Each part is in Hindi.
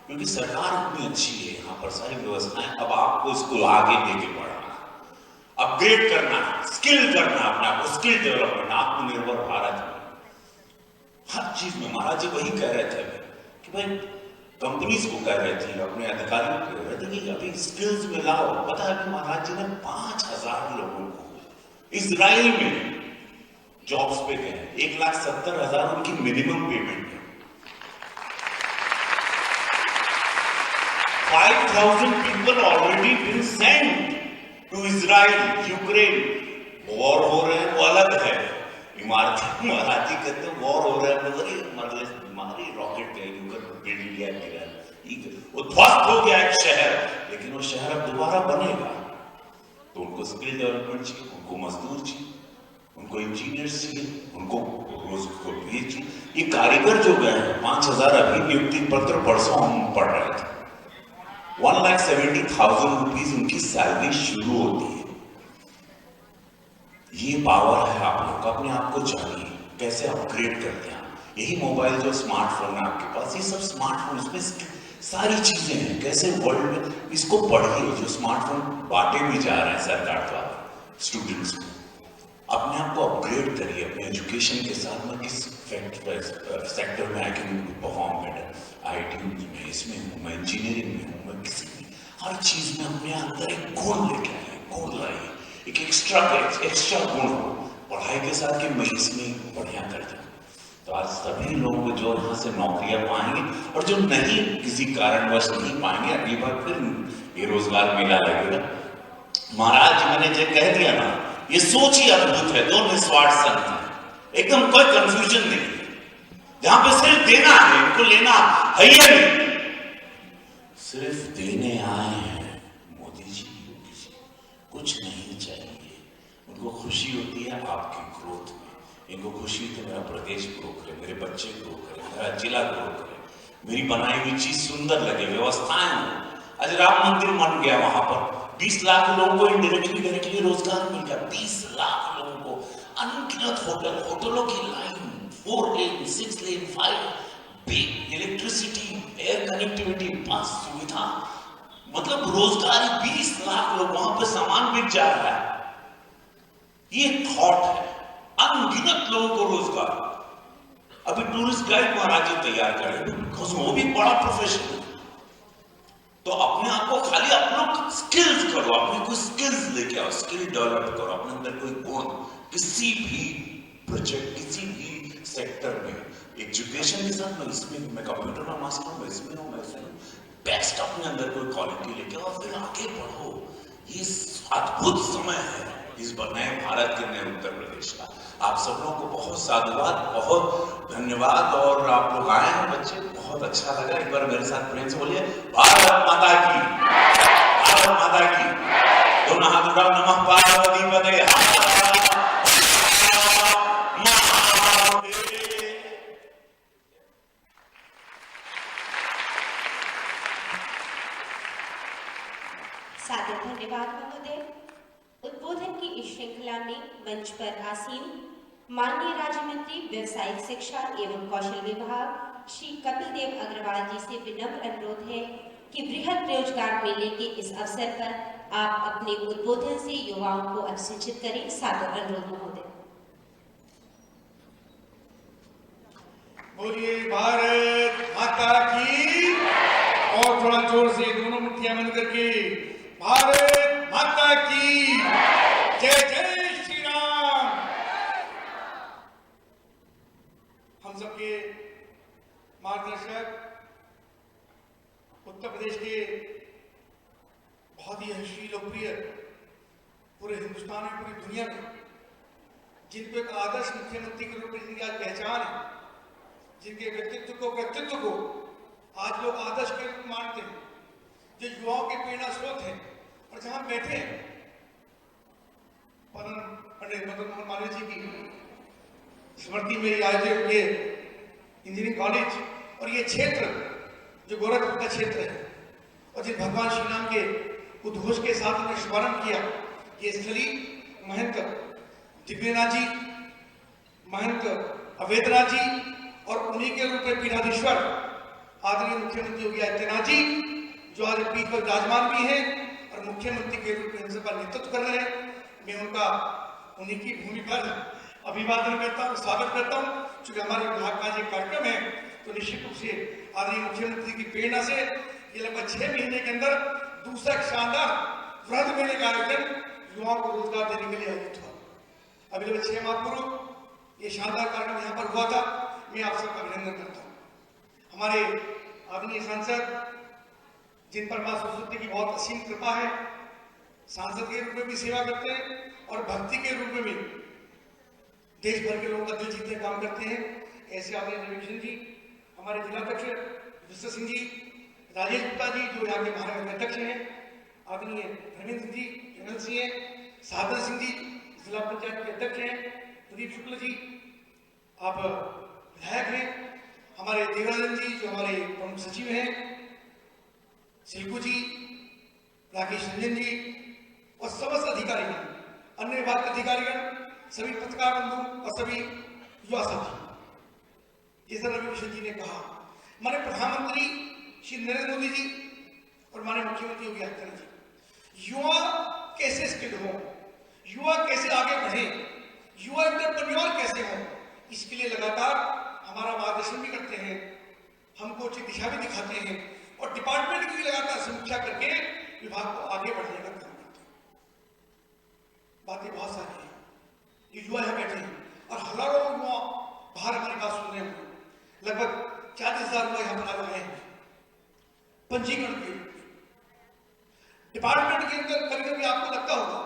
क्योंकि सरकार इतनी अच्छी है, यहाँ पर सारी व्यवस्थाएं, अब आपको इसको आगे लेके बढ़ना, अपग्रेड करना, स्किल करना, अपने आप को स्किल डेवलपमेंट, आत्मनिर्भर भारत में हर चीज में। महाराज जी वही कह रहे थे कि भाई कंपनीज को कह रहे थे, अपने अधिकारियों को कह रहे थे कि अभी स्किल्स में लाओ। पता है कि महाराज जी ने 5,000 लोगों को इजराइल में जॉब्स पे गए, 1,70,000 उनकी मिनिमम पेमेंट है। 5,000 people already been sent to Israel, Ukraine. War हो रहे हैं वो अलग है, इमारती महाराजी कहते वॉर हो रहा है, मगर हमारी रॉकेट बिल्ड लिया गिरा, वो ध्वस्त हो गया एक शहर, लेकिन वो शहर अब दोबारा बनेगा। तो उनको स्किल डेवलपमेंट चाहिए, उनको मजदूर चाहिए, उनको इंजीनियर्स चाहिए, उनको रोज को चाहिए। ये कारीगर जो गए हैं 5,000 अभी नियुक्ति पत्र परसों हम पढ़ रहे थे, 1,70,000 रुपीज उनकी सैलरी शुरू होती है। ये पावर है आप लोग, अपने आप को जानिए कैसे अपग्रेड करते हैं। यही मोबाइल जो स्मार्टफोन है आपके पास, ये सब स्मार्टफोन, इसमें सारी चीजें हैं। कैसे वर्ल्ड में इसको पढ़िए, जो स्मार्टफोन बांटे भी जा रहे हैं सरकार द्वारा स्टूडेंट्स को। अपने आप को अपग्रेड करिए अपने एजुकेशन के साथ। मैं किस सेक्टर में I can perform better, IIT में इसमें हूँ, मैं इंजीनियरिंग में हूँ, मैं किसी भी हर चीज में अपने अंदर एक गुण लेके आइए, गुण लाइए, एक एक्स्ट्रा गुण हो पढ़ाई के साथ कि मैं इसमें बढ़िया कर जाऊँ। तो आज सभी लोग जो यहाँ से नौकरियां पाएंगे, और जो नहीं किसी कारणवश नहीं पाएंगे, अगली बार फिर ये रोजगार मेला लगेगा। महाराज मैंने जो कह दिया ना, ये सोच ही अद्भुत है। दो निस्वार्थ संत है, एकदम कोई कंफ्यूजन नहीं, जहां पे सिर्फ देना है, इनको लेना है ही नहीं, सिर्फ देने आए हैं। मोदी जी, योगी जी कुछ नहीं चाहिए, उनको खुशी होती है आपकी ग्रोथ में, इनको खुशी होती है मेरा प्रदेश ग्रो करे, मेरे बच्चे ग्रो करे, मेरा जिला ग्रो करे, मेरी बनाई हुई चीज सुंदर लगे, व्यवस्थाएं हो। आज राम मंदिर बन गया, वहां पर 20 लाख लोगों को डायरेक्टली रोजगार मिल गया। 20 लाख लोगों को, अनगिनत होटलों की लाइन, 4 लेन 6 लेन 5, बिग इलेक्ट्रिसिटी, एयर कनेक्टिविटी, बस सुविधा, मतलब रोजगार। 20 लाख लोग, वहां पर सामान बिक जा रहा है। ये थॉट है, अनगिनत लोगों को रोजगार। अभी टूरिस्ट गाइड महाराज जी तैयार करेंगे, बिकॉज वो भी बड़ा प्रोफेशन है। तो अपने आप को खाली आप लोग स्किल्स करो, अपने कोई स्किल्स लेके आओ, स्किल डेवलप करो, अपने अंदर कोई गुण, किसी भी प्रोजेक्ट, किसी भी सेक्टर में। एजुकेशन के साथ मैं इसमें, मैं कंप्यूटर में मास्टर हूँ, मैं इसमें हूँ, मैं इसमें बेस्ट अपने अंदर कोई क्वालिटी लेके आओ, फिर आगे बढ़ो। ये अद्भुत समय है इस नए भारत के, नए उत्तर प्रदेश का। आप सब लोगों को बहुत साधुवाद, बहुत धन्यवाद। और आप लोग आए हैं बच्चे, बहुत अच्छा लगा। एक बार मेरे साथ प्रेम से बोलिए, भारत माता की, भारत माता की। दोनों हाथ उठाओ, नमः पार्वती पते। सादर धन्यवाद महोदय। उद्बोधन की इस श्रृंखला में मंच पर आसीन माननीय राज्य मंत्री व्यवसायिक शिक्षा एवं कौशल विभाग श्री कपिल देव अग्रवाल जी से विनम्र अनुरोध है कि बृहद रोजगार मेले के इस अवसर पर आप अपने उद्बोधन से युवाओं को अभिसूचित करें। सादर अनुरोध महोदय। बोलिए भारत माता की, और थोड़ा जोर से दोनों मुट्ठियां बंद करके, भारत माता की जय, जय श्री राम। हम सबके मार्गदर्शक उत्तर प्रदेश के बहुत ही यशस्वी, लोकप्रिय, पूरे हिंदुस्तान में, पूरी दुनिया में, जिनको एक आदर्श मुख्यमंत्री के रूप में जिनकी आज पहचान है, जिनके व्यक्तित्व को, कृतित्व को आज लोग आदर्श के रूप में मानते हैं, जो युवाओं के प्रेरणा स्रोत हैं। और जहां बैठे हैं परम पंडित मदन मोहन मालवीय जी की स्मृति में आयोजित ये इंजीनियरिंग कॉलेज और ये क्षेत्र जो गोरखपुर का क्षेत्र है, और जिन भगवान श्री राम के उद्घोष के साथ उन्होंने शुभारंभ किया, ये स्थली महंत दिव्यनाथ जी, महंत अवेदनाथ जी, और उन्हीं के रूप में पीठाधीश्वर आदरणीय मुख्यमंत्री योगी आदित्यनाथ जी जो आज पीठ पर विराजमान भी हैं और मुख्यमंत्री के रूप में हम सबका नेतृत्व कर रहे हैं। मैं उनका उन्हीं की भूमि पर अभिवादन करता हूँ, स्वागत करता हूँ। चूंकि हमारे विभाग का जो कार्यक्रम है तो निश्चित रूप से आदरणीय मुख्यमंत्री की प्रेरणा से ये लगभग 6 महीने के अंदर दूसरा शानदार व्रत मेले का आयोजन युवाओं को रोजगार देने के लिए आयोजित हुआ। अभी लगभग 6 माह पूर्व ये शानदार कार्यक्रम यहाँ पर हुआ था। मैं आप सबका अभिनंदन करता हूँ। हमारे आदरणीय सांसद जिन पर मां सरस्वती की बहुत असीम कृपा है, सांसद के रूप में भी सेवा करते हैं और भक्ति के रूप में भी देश भर के लोगों का दिल जीतने काम करते हैं। ऐसे आदरणीय रविकिशन जी, हमारे जिलाध्यक्ष विश्व सिंह जी, राजेश गुप्ता जी जो यहाँ के महानगर अध्यक्ष हैं, आदरणीय धर्मेंद्र सिंह जी जनरल सी हैं, साधन सिंह जी जिला पंचायत के अध्यक्ष हैं, प्रदीप शुक्ल जी आप विधायक हैं, हमारे देवराजन जी जो हमारे प्रमुख सचिव हैं, सिल्कू जी, राकेश रंजन जी और समस्त अधिकारीगण, अन्य विभाग के अधिकारीगण, सभी पत्रकार बंधु और सभी युवा साथी। जैसा रविकिशन जी ने कहा, हमारे प्रधानमंत्री श्री नरेंद्र मोदी जी और हमारे मुख्यमंत्री योगी आदित्यनाथ जी युवा कैसे स्किल्ड हो, युवा कैसे आगे बढ़े, युवा एंटरप्रेन्योर कैसे हो, इसके लिए लगातार हमारा मार्गदर्शन भी करते हैं, हमको उचित दिशा भी दिखाते हैं और डिपार्टमेंट की लगातार समीक्षा करके विभाग को आगे बढ़ने का काम करते हैं। बातें बहुत सारी हैं, ये युवा यहाँ बैठे हैं और हजारों युवा बाहर हमारी बात सुन रहे हैं। लगभग 40,000 युवा यहाँ पर आए हैं पंजीकरण के डिपार्टमेंट के अंदर। कभी कभी आपको लगता होगा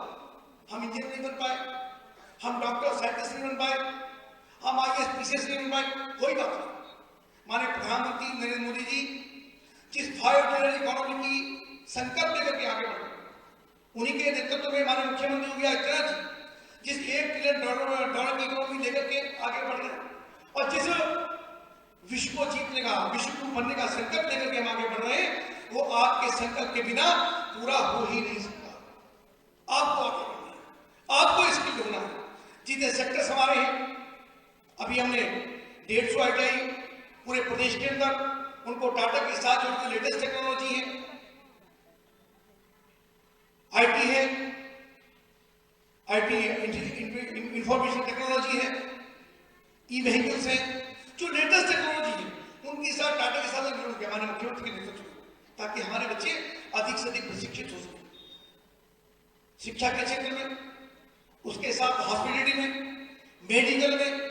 हम इंजीनियर नहीं बन पाए, हम डॉक्टर साइंटिस्ट नहीं बन पाए, हम आईएएस पीसीएस नहीं बन पाए, कोई बात नहीं। माननीय प्रधानमंत्री नरेंद्र मोदी जी जिस 5 ट्रिलियन इकोनॉमी की संकल्प लेकर के आगे बढ़े, उन्हीं के नेतृत्व में माननीय मुख्यमंत्री योगी आदित्यनाथ जी जिस $1 ट्रिलियन की इकोनॉमी लेकर के आगे बढ़ रहे हैं और जिस विश्व को जीतने का, विश्व को बनने का संकल्प लेकर के हम आगे बढ़ रहे हैं, वो आपके संकल्प के बिना पूरा हो ही नहीं सकता। आपको आगे बढ़ना है, आपको स्किल होना है। जितने सेक्टर्स हमारे हैं, अभी हमने 150 ITI पूरे प्रदेश के अंदर उनको टाटा के साथ जो लेटेस्ट टेक्नोलॉजी है, आईटी है, आईटी इंफॉर्मेशन टेक्नोलॉजी है, ई व्हीकल्स है, जो लेटेस्ट टेक्नोलॉजी है उनके साथ टाटा के साथ जुड़ गया हमारे मुख्यमंत्री के नेतृत्व में, ताकि हमारे बच्चे अधिक से अधिक प्रशिक्षित हो सके शिक्षा के क्षेत्र में, उसके साथ हॉस्पिटलिटी में, मेडिकल में,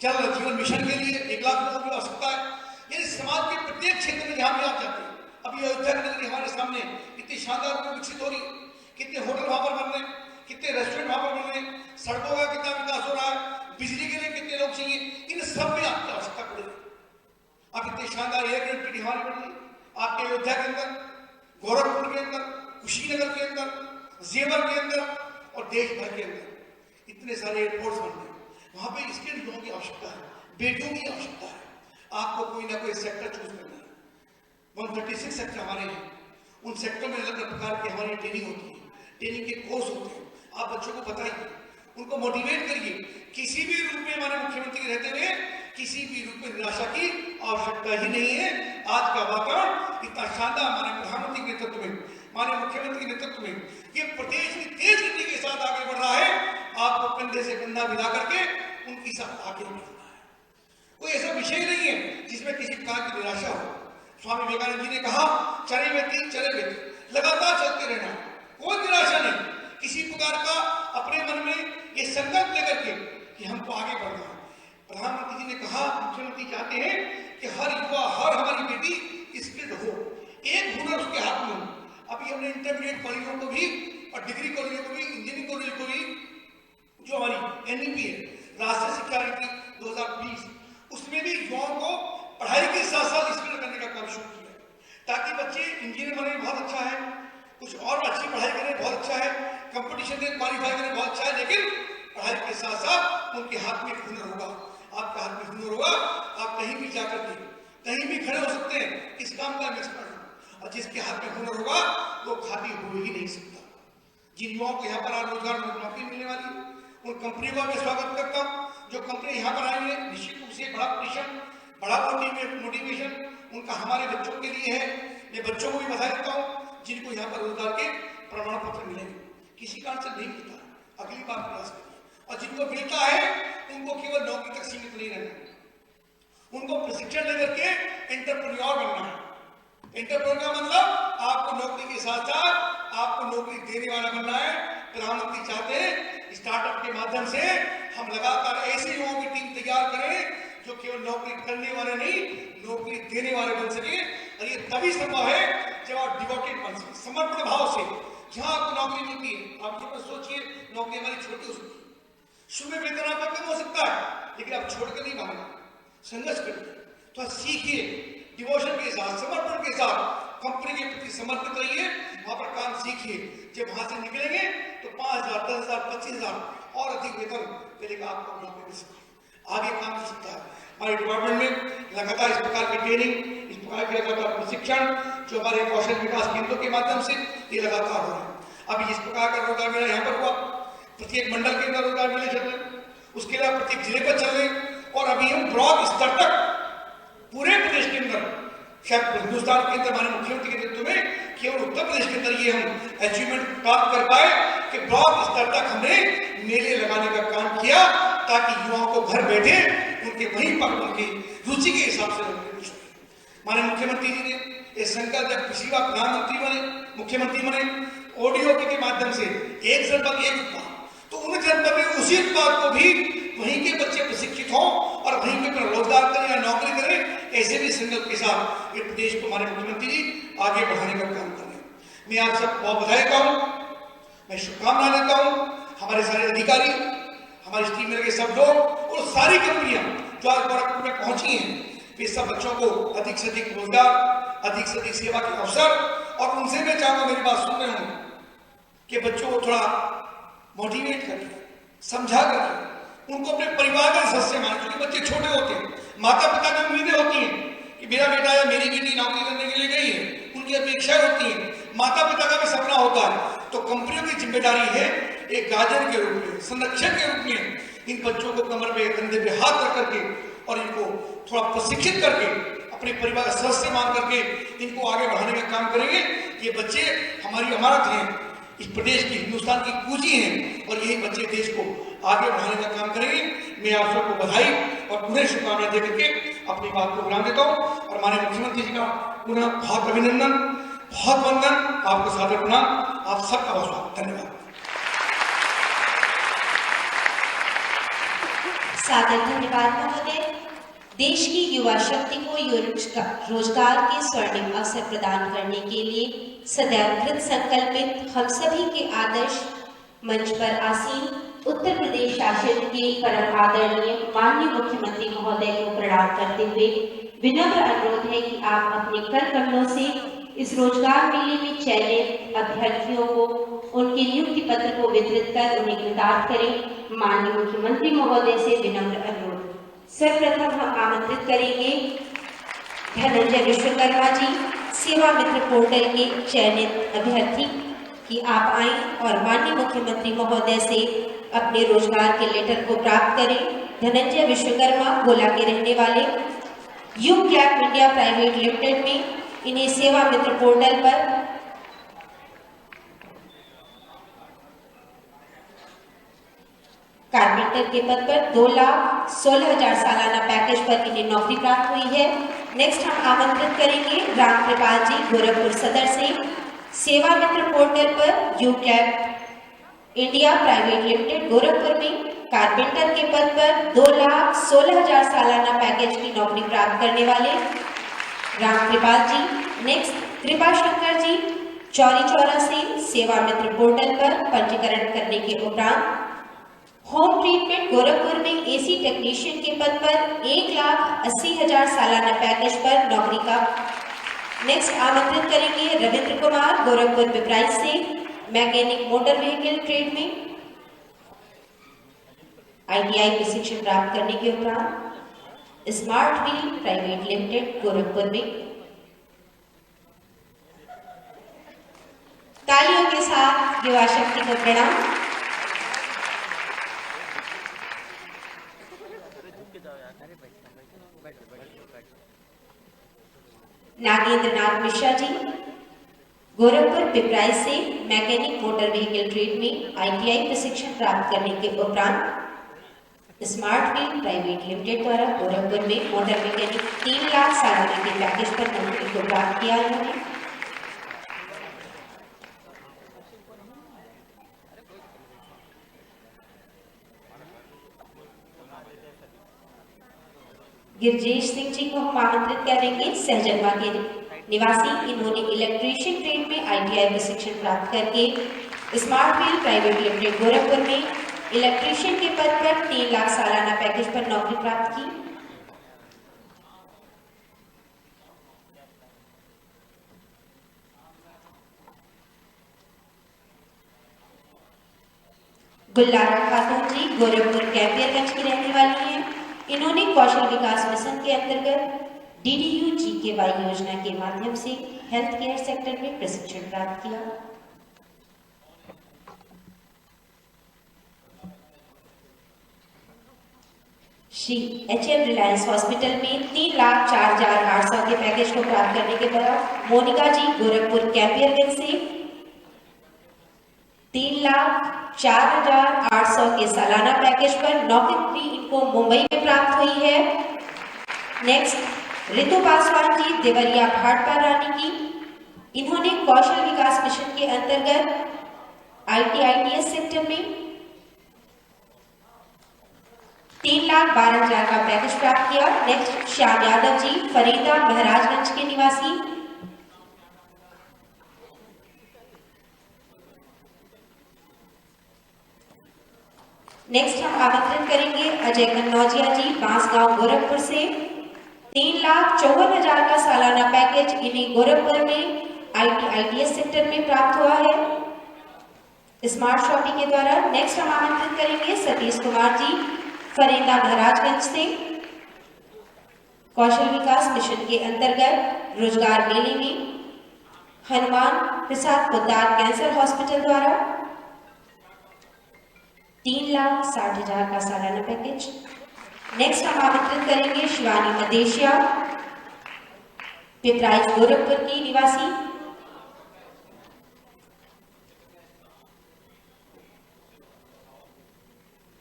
जल जीवन मिशन के लिए 1 लाख लोगों की आवश्यकता है। यानी समाज के प्रत्येक क्षेत्र में जहां भी आप जाते हैं, अभी अयोध्या नगरी हमारे सामने कितनी शानदार रूप में विकसित हो रही, कितने होटल वहां पर बन रहे, कितने रेस्टोरेंट वहां पर बन रहे, सड़कों का कितना विकास हो रहा है, बिजली के लिए कितने लोग चाहिए, इन सब में आपकी आवश्यकता पड़ेगी। आप इतनी शानदार एयर कनेक्टिविटी हमारी बढ़ रही आपके अयोध्या के अंदर, गोरखपुर के अंदर, कुशीनगर के अंदर, जेवर के अंदर और देश भर के अंदर इतने सारे एयरपोर्ट्स बन रहे, वहां पे स्किल्ड लोगों की आवश्यकता है, बेटियों की आवश्यकता है। आपको कोई ना कोई सेक्टर चूज करना है। 136 सेक्टर हमारे हैं, उन सेक्टर में अलग अलग प्रकार की हमारी ट्रेनिंग होती है, ट्रेनिंग के कोर्स होते हैं। आप बच्चों को बताइए, उनको मोटिवेट करिए। किसी भी रूप में हमारे मुख्यमंत्री रहते हुए किसी भी रूप में निराशा की आवश्यकता ही नहीं है। आज का वातावरण इतना शानदार हमारे प्रधानमंत्री के नेतृत्व में, हमारे मुख्यमंत्री के नेतृत्व में ये प्रदेश की तेज गति के साथ आगे बढ़ रहा है। आपको कंधे से कंधा मिला करके उनके साथ आगे बढ़ना है। कोई ऐसा विषय नहीं है जिसमें किसी प्रकार की निराशा हो। स्वामी विवेकानंद जी ने कहा, चले व्यक्ति चले व्यक्ति, लगातार चलते रहना, कोई निराशा नहीं, किसी प्रकार का अपने मन में ये संकल्प लेकर के कि हमको आगे बढ़ना है। प्रधानमंत्री जी ने कहा, मुख्यमंत्री चाहते हैं कि हर युवा, हर हमारी बेटी स्किल्ड हो, एक हुनर उसके हाथ में हो। अभी हमने इंटरमीडिएट कॉलेजों को भी और डिग्री कॉलेजों को भी, इंजीनियरिंग कॉलेज को भी, जो हमारी NEP है, राष्ट्रीय शिक्षा नीति 2020, उसमें भी युवाओं को पढ़ाई के साथ साथ स्किल करने का काम शुरू किया, ताकि बच्चे इंजीनियर बने बहुत अच्छा है, कुछ और अच्छी पढ़ाई करें बहुत अच्छा है, कंपटीशन में क्वालिफाई करें बहुत अच्छा है, लेकिन पढ़ाई के साथ साथ उनके हाथ में हुनर होगा। आपका हाथ में हुनर होगा, आप कहीं भी जाकर के कहीं भी खड़े हो सकते हैं, इस काम का एक्सपर्ट। और जिसके हाथ में हुनर होगा वो खाली हो ही नहीं सकता। जिन युवाओं को यहाँ पर आज रोजगार नौकरी मिलने वाली है, उन कंपनियों का मैं स्वागत करता हूँ। जो कंपनी यहाँ पर आई है, निश्चित रूप से बड़ा पोजीशन बड़ा मोटिवेशन उनका हमारे बच्चों के लिए है। मैं बच्चों को भी बता देता हूँ जिनको यहाँ पर रोजगार के प्रमाण पत्र मिलेंगे, किसी कारण से नहीं मिलता, अगली बार प्रयास करिए। और जिनको मिलता है उनको केवल नौकरी तक सीमित नहीं रहना, उनको प्रशिक्षण लेकर के एंटरप्रेन्योर बनना है। एंटरप्रेन्योर का मतलब आपको नौकरी के साथ साथ आपको नौकरी देने वाला बनना है। प्रधानमंत्री चाहते हैं स्टार्टअप के माध्यम से हम लगातार ऐसे युवाओं की टीम तैयार करें जो केवल नौकरी करने वाले नहीं, नौकरी देने वाले बन सके। और ये तभी संभव है जब आप डिवोटेड बन सके, समर्पण भाव से। जहां आपको नौकरी मिलती है, आप ये मत सोचिए नौकरी हमारी छोटी हो सकती है, सुबह वेतन आपका कम हो सकता है, लेकिन आप छोड़कर नहीं भागना, संघर्ष करिए। तो आप सीखिए, डिवोशन के साथ, समर्पण के साथ कंपनी के प्रति समर्पित रहिए, वहां पर काम सीखिए। जब वहां से निकलेंगे तो 5,000, 10,000, 25,000 और अधिक वेतन मिलेगा, आपको नौकरी मिल सकती है, आगे काम हो सकता है। हमारे डिपार्टमेंट में लगातार इस प्रकार की ट्रेनिंग, इस प्रकार के लगातार प्रशिक्षण जो हमारे कौशल विकास केंद्रों के माध्यम से ये लगातार हो रहा है। अभी इस प्रकार का रोजगार मेला यहाँ पर हुआ, प्रत्येक मंडल के अंदर रोजगार मेले चल रहे, उसके अलावा प्रत्येक जिले पर चल रहे, और अभी हम ब्लॉक स्तर तक पूरे प्रदेश के अंदर, शायद हिंदुस्तान के अंदर हमारे मुख्यमंत्री के नेतृत्व में केवल उत्तर प्रदेश के अंदर ये हम अचीवमेंट प्राप्त कर पाए कि ब्लॉक स्तर तक हमने मेले लगाने का काम किया, ताकि युवाओं को घर बैठे उनके वहीं पर उनकी रुचि के हिसाब से हमारे मुख्यमंत्री जी ने ये संकल्प, जब पिछली बार प्रधानमंत्री बने, मुख्यमंत्री बने, ऑडियो के माध्यम से एक जनपद एक उत्पाद, तो उन जनपद में उसी उत्पाद को भी वहीं के बच्चे प्रशिक्षित हों और वहीं पे रोजगार करें या नौकरी करें, ऐसे भी संकल्प के साथ ये प्रदेश को हमारे मुख्यमंत्री जी आगे बढ़ाने का काम कर रहे हैं। मैं आप सबको बहुत बधाई देता हूँ, मैं शुभकामनाएं देता हूँ। हमारे सारे अधिकारी, हमारी टीम में लगे सब लोग और सारी कंपनियां जो आज गोरखपुर में पहुंची हैं, वे सब बच्चों को अधिक से अधिक रोजगार, अधिक से अधिक सेवा के अवसर, और उनसे मैं चाहूंगा, मेरी बात सुन रहे हूं, कि बच्चों को थोड़ा मोटिवेट करके, समझा करके उनको अपने परिवार का सदस्य माने। क्योंकि बच्चे छोटे होते हैं, माता पिता की उम्मीदें होती हैं कि मेरा बेटा या मेरी बेटी नौकरी करने के लिए गई है, उनकी अपेक्षाएं होती हैं, माता पिता का भी सपना होता है। तो कंपनियों की जिम्मेदारी है एक गार्जियन के रूप में, संरक्षक के रूप में इन बच्चों को कमर पे, कंधे पे हाथ रख करके और इनको थोड़ा प्रशिक्षित करके अपने परिवार का सदस्य मान करके इनको आगे बढ़ाने का काम करेंगे। ये बच्चे हमारी अमानत हैं, इस प्रदेश की, हिंदुस्तान की पूंजी हैं, और यही बच्चे देश को आगे बढ़ाने का काम करेंगे। मैं आप सबको बधाई और पुनः शुभकामनाएं देकर के अपनी बात को विराम देता हूँ, और हमारे मुख्यमंत्री जी का पुनः बहुत अभिनंदन, बहुत वंदन, आपको सादर प्रणाम, आप सबका बहुत बहुत धन्यवाद। सादर धन्यवाद महोदय। देश की युवा शक्ति को रोजगार के स्वर्णिम अवसर प्रदान करने के लिए सदैव कृत संकल्पित हम सभी के आदर्श मंच पर आसीन उत्तर प्रदेश शासन के परम आदरणीय माननीय मुख्यमंत्री महोदय को प्रणाम करते हुए विनम्र अनुरोध है कि आप अपने कर कमलों से इस रोजगार मेले में चयनित अभ्यर्थियों को उनके नियुक्ति पत्र को वितरित कर उन्हें कृतार्थ करें। माननीय मुख्यमंत्री महोदय से विनम्र अनुरोध। सर्वप्रथम हम आमंत्रित करेंगे धनंजय विश्वकर्मा जी, सेवा मित्र पोर्टल के चयनित अभ्यर्थी, कि आप आएं और माननीय मुख्यमंत्री महोदय से अपने रोजगार के लेटर को प्राप्त करें। धनंजय विश्वकर्मा गोला के रहने वाले, युग क्लैप इंडिया प्राइवेट लिमिटेड में इन्हें सेवा मित्र पोर्टल पर कारपेंटर के पद पर 2,16,000 सालाना पैकेज पर इन्हें नौकरी प्राप्त हुई है। नेक्स्ट हम आमंत्रित करेंगे राम कृपाल जी गोरखपुर सदर से, सेवा मित्र पोर्टल पर you cap India private limited Gorakhpur में कारपेंटर के पद पर 2,16,000 सालाना पैकेज की नौकरी प्राप्त करने वाले राम कृपाल जी। नेक्स्ट कृपा शंकर जी चौरी चौरा से सेवा मित्र पोर्टल पर पंजीकरण करने के उपरांत होम ट्रीटमेंट गोरखपुर में एसी टेक्नीशियन के पद पर 1,80,000 सालाना पैकेज पर नौकरी का। नेक्स्ट आमंत्रित करेंगे रविंद्र कुमार गोरखपुर पिपराइच से, मैकेनिक मोटर व्हीकल ट्रेड में ITI प्रशिक्षण प्राप्त करने के उपरांत smart wheel private limited Gorakhpur में। तालियों के साथ युवा शक्ति को प्रणाम। नागेंद्र नाथ मिश्रा जी, गोरखपुर पिपराइच से मैकेनिक मोटर व्हीकल ट्रेड में ITI प्रशिक्षण प्राप्त करने के उपरांत स्मार्ट व्हील प्राइवेट लिमिटेड द्वारा गोरखपुर में मोटर मैकेनिक 3 लाख सालाना के पैकेज पर नौकरी को प्राप्त किया उन्होंने। गिरजेश सिंह जी को हम आमंत्रित करेंगे, सहजनवा के निवासी। इन्होंने इलेक्ट्रीशियन ट्रेड में ITI प्रशिक्षण प्राप्त करके smart wheel private limited Gorakhpur में इलेक्ट्रीशियन के पद पर 3 लाख सालाना पैकेज पर नौकरी प्राप्त की। गुल्लारा खातून जी गोरखपुर कैंपियरगंज की रहने वाली हैं। इन्होंने कौशल विकास मिशन के अंतर्गत DDU-GKY योजना के माध्यम से हेल्थ केयर सेक्टर में प्रशिक्षण प्राप्त किया। श्री HM रिलायंस हॉस्पिटल में 3,04,800 के पैकेज को प्राप्त करने के बाद मोनिका जी गोरखपुर कैंपियरगंज से 3,04,800 के सालाना पैकेज पर नौकरी इनको मुंबई में प्राप्त हुई है। नेक्स्ट रितु पासवान जी देवरिया भाटपार रानी की। इन्होंने कौशल विकास मिशन के अंतर्गत ITITS सेक्टर में 3,12,000 का पैकेज प्राप्त किया। नेक्स्ट श्याम यादव जी फरीदा महाराजगंज के निवासी। नेक्स्ट हम आमंत्रित करेंगे अजय कन्नौजिया जी बांसगांव गोरखपुर से। 3,54,000 का सालाना पैकेज इन्हें गोरखपुर में ITITS सेक्टर में प्राप्त हुआ है स्मार्ट शॉपिंग के द्वारा। नेक्स्ट हम आमंत्रित करेंगे सतीश कुमार जी फरीदा महाराजगंज से। कौशल विकास मिशन के अंतर्गत रोजगार मेले में हनुमान प्रसाद पोद्दार कैंसर हॉस्पिटल द्वारा 3,60,000 का सालाना पैकेज। नेक्स्ट हम आमंत्रित करेंगे शिवानी मदेशिया पिपराइच गोरखपुर की निवासी।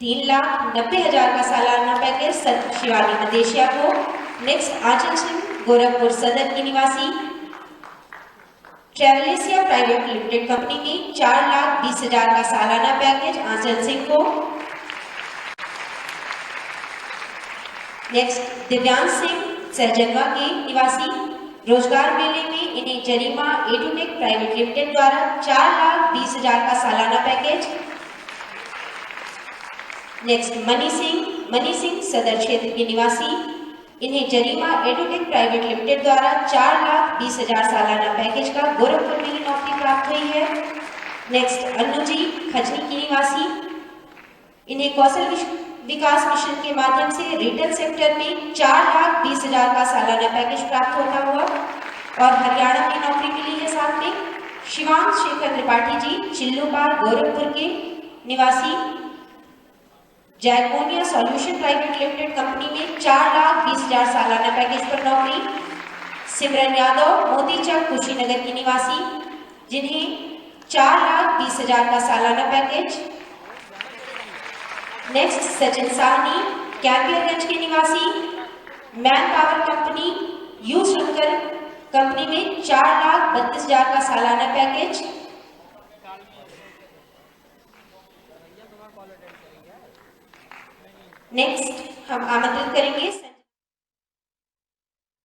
3,90,000 का सालाना पैकेज शिवानी मदेशिया को। नेक्स्ट आंचल सिंह गोरखपुर सदर की निवासी। ट्रेवलेसिया प्राइवेट लिमिटेड कंपनी में 4,20,000 का सालाना पैकेज आंचल सिंह को। नेक्स्ट दिव्यांश सिंह सहजनवा के निवासी। रोजगार मेले में इन्हें जरीमा एडुटेक प्राइवेट लिमिटेड द्वारा 4,20,000 का सालाना पैकेज। नेक्स्ट मनी सिंह सदर क्षेत्र के निवासी। इन्हें जरीमा एडुटेक प्राइवेट लिमिटेड द्वारा 4,20,000 सालाना पैकेज का गोरखपुर में नौकरी प्राप्त हुई है। नेक्स्ट अन्नू जी खजनी की निवासी। इन्हें कौशल विकास मिशन के माध्यम से रिटेल सेक्टर में 4,20,000 का सालाना पैकेज प्राप्त होता हुआ और हरियाणा में नौकरी मिली है। साथ में शिवांश शेखर त्रिपाठी जी चिल्लूपार गोरखपुर के निवासी। जैकोनिया सॉल्यूशन प्राइवेट लिमिटेड कंपनी में 4,20,000 सालाना पैकेज पर नौकरी। सिमरन यादव मोतीचक कुशीनगर की निवासी जिन्हें 4,20,000 का सालाना पैकेज। नेक्स्ट सचिन साहनी कैंपियरगंज के निवासी। Man power company you Shankar company में 4,32,000 का सालाना पैकेज। नेक्स्ट हम आमंत्रित करेंगे